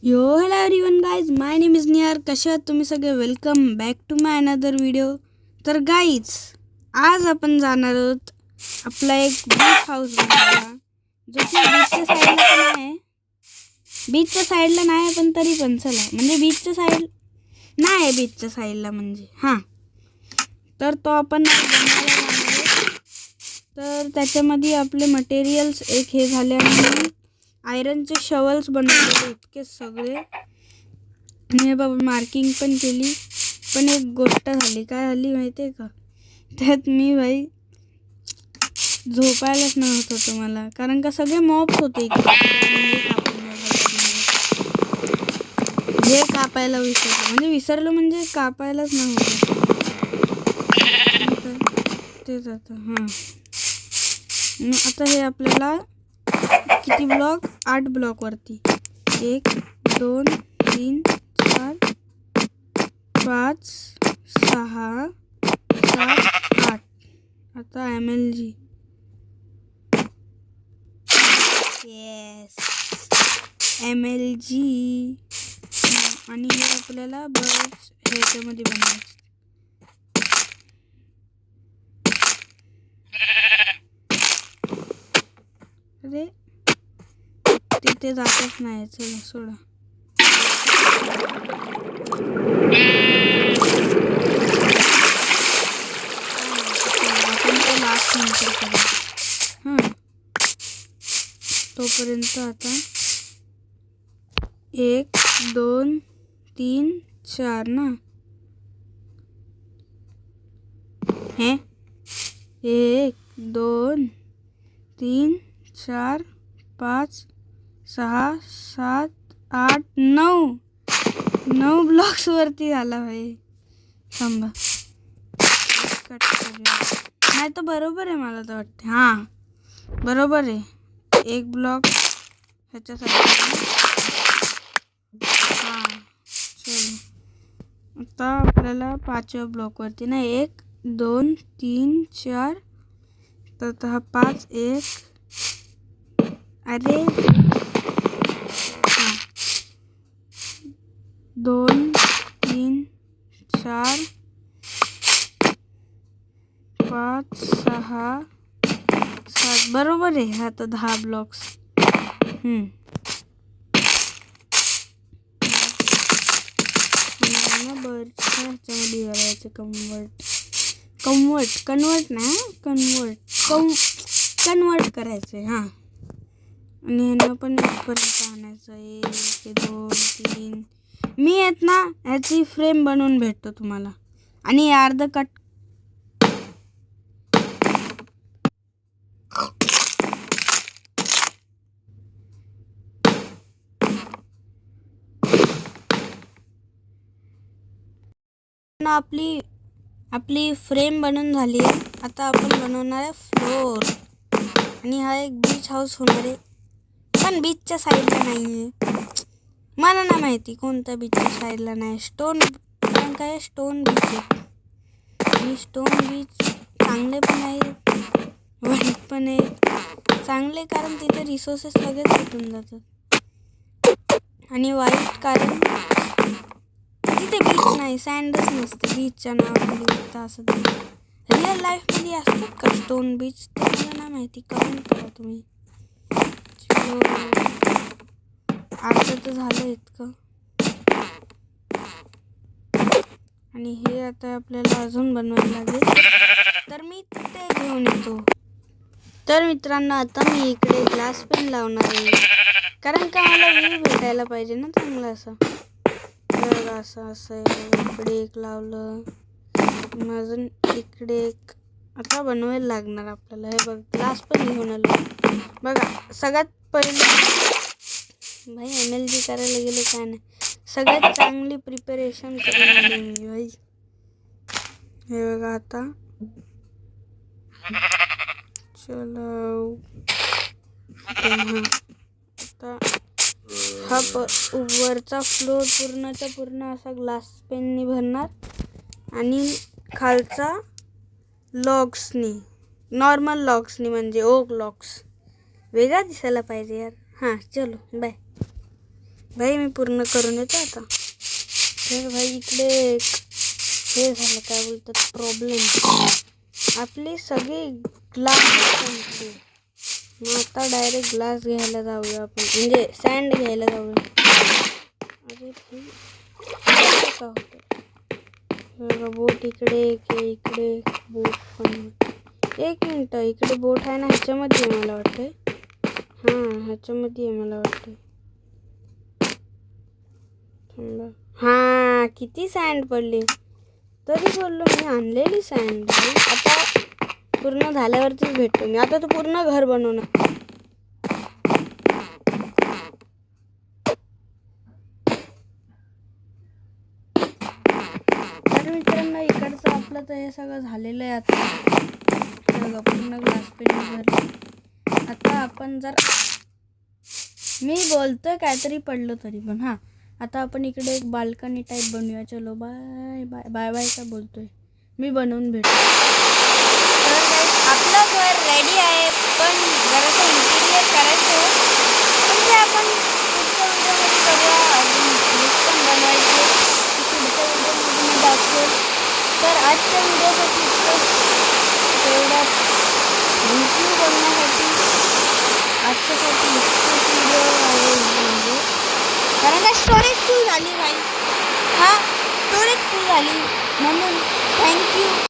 Yo hello everyone guys, my name is Nihar. कशा आहात तुम्ही सगळे? Welcome back to my another video. तर गाईज, आज आपण जाणार आहोत आपला एक बीच हाऊस बनवायला, जो की बीचच्या साईडला पण आहे. बीचच्या साईडला नाही पण तरी पण चला, म्हणजे बीचच्या साईड नाही आहे, बीचच्या साईडला म्हणजे हां. तर तो आपण बनवायला जाणार आहोत. तर त्याच्यामध्ये आपले मटेरियल्स एक हे झाले आणि आयरनचे शवल्स बनवलेले इतके सगळे. मी बाबा मार्किंग पण केली. पण एक गोष्ट झाली, काय झाली माहिती आहे का? त्यात मी भाई झोपायलाच नव्हतं होतं मला, कारण का सगळे मॉप्स होते इकडे. हे कापायला विसरलं, म्हणजे कापायलाच नव्हतं तेच. आता हां, आता हे आपल्याला किती ब्लॉक? 8 ब्लॉकवरती 1 2 3 4 5 6 7 8. आता MLG येस MLG. आणि हे आपल्याला बर्ड्स ह्याच्यामध्ये बनवायचं. अरे तिथे जातच नाही, चला सोडा. आपण तो लास्ट नंतर करू. हां, तोपर्यंत आता 1 2 3 4 ना. हे 1 2 3 4 5 6 7 8 9 ब्लॉक्सवरती झाला भाई. थांबा, कट करूया. नाही तर बरोबर आहे, मला तर वाटते. हां बरोबर आहे. एक ब्लॉक ह्याच्यासाठी. हां चलो, आता आपल्याला 5व्या ब्लॉकवरती ना 1 2 3 4. तर हा 5 1. अरे हां 2 3 4 5 6 7. बरोबर आहे. हा तर 10 ब्लॉक्स. बर्डच्या ह्याच्यामध्ये करायचं. कन्वर्ट करायचं आहे. हां, आणि ह्यांना पण इथपर्यंत आणायचं. 1 2 3. मी आहेत ना ह्याची फ्रेम बनवून भेटतो तुम्हाला. आणि अर्ध कट आपली फ्रेम बनवून झाली आहे. आता आपण बनवणार आहे फ्लोर. आणि हा एक बीच हाऊस होणार आहे, पण बीचच्या साईडला नाही आहे. मला नाही माहिती कोणत्या बीचच्या साईडला नाही. कारण काय स्टोन बीच आहे. आणि स्टोन बीच चांगले पण आहेत, वाईट पण आहेत. चांगले कारण तिथे रिसोर्सेस लगेच भेटून जातात, आणि वाईट कारण तिथे बीच नाही, सँडच नसते. बीचच्या नावाखाली फक्त असं रिअल लाईफमध्ये असतात का स्टोन बीच? ते मला नाही माहिती, कमेंट करा तुम्ही. अर्ध तर झालं इतकं. आणि हे आता आपल्याला अजून बनवायला लागेल, तर मी ते घेऊन येतो. तर मित्रांनो, आता मी इकडे ग्लास पेन लावणार आहे, कारण का मला व्ह्यू भेटायला पाहिजे ना चांगला असा. तर असं इकडे एक लावलं, अजून इकडे एक. आता बनवायला लागणार आपल्याला. हे बघ, ग्लास पण घेऊन आलो. बघा, सगळ्यात पहिले भाई MLG करायला गेलो काय नाही, सगळ्यात चांगली प्रिपरेशन करून आली मी भाई. हे बघा, आता चलो. आता हा वरचा फ्लोर पूर्णच्या पूर्ण असा ग्लास पेननी भरणार, आणि खालचा नॉर्मल लॉग्सनी, म्हणजे ओक लॉग्स. वेगळा दिसायला पाहिजे यार. हां चलो, बाय. भाई मी पूर्ण करून येतो आता. तर भाई इकडे हे झालं, काय बोलतात, प्रॉब्लेम. आपली सगळी ग्लास संपली. मग आता डायरेक्ट ग्लास घ्यायला जाऊया आपण, म्हणजे सँड घ्यायला जाऊया. अरे भाई का होतं बोट इकडे इकडे बोट पण. एक मिनटं, इकडे बोट आहे ना, ह्याच्यामध्ये आहे मला वाटतं. हां ह्याच्यामध्ये आहे मला वाटतं. हां किती सँड पडली. तरी बोललो मी आणलेली सँड. आता पूर्ण झाल्यावरतीच भेटतो मी. आता तू पूर्ण घर बनवणार. तर मित्रांनो इकडचं आपलं तर हे सगळं झालेलं आहे. आता पूर्ण ग्लास पेन भरलं. आता आपण जर मी बोलतोय काहीतरी पडलं तरी पण. हां आता आपण इकडे एक बाल्कनी टाईप बनवूया. चलो बाय बाय बाय बाय का बोलतोय मी, बनवून भेटतो. आपलं घर रेडी आहे, पण जरासं इंटिरियर करायचं आहे. पण ते आपण पुढच्या व्हिडिओमध्ये करूया. अजून लिफ्ट पण बनवायची, पुढच्या व्हिडिओमध्ये मी दाखवेल. तर आजच्या व्हिडिओसाठी तेवढा थँक्यू बनवण्यासाठी. आजच्यासाठी इतकंच व्हिडिओ आहे म्हणजे, कारण का स्टोरेज फुल झाली भाई. हां स्टोरेज फुल झाली म्हणून थँक्यू.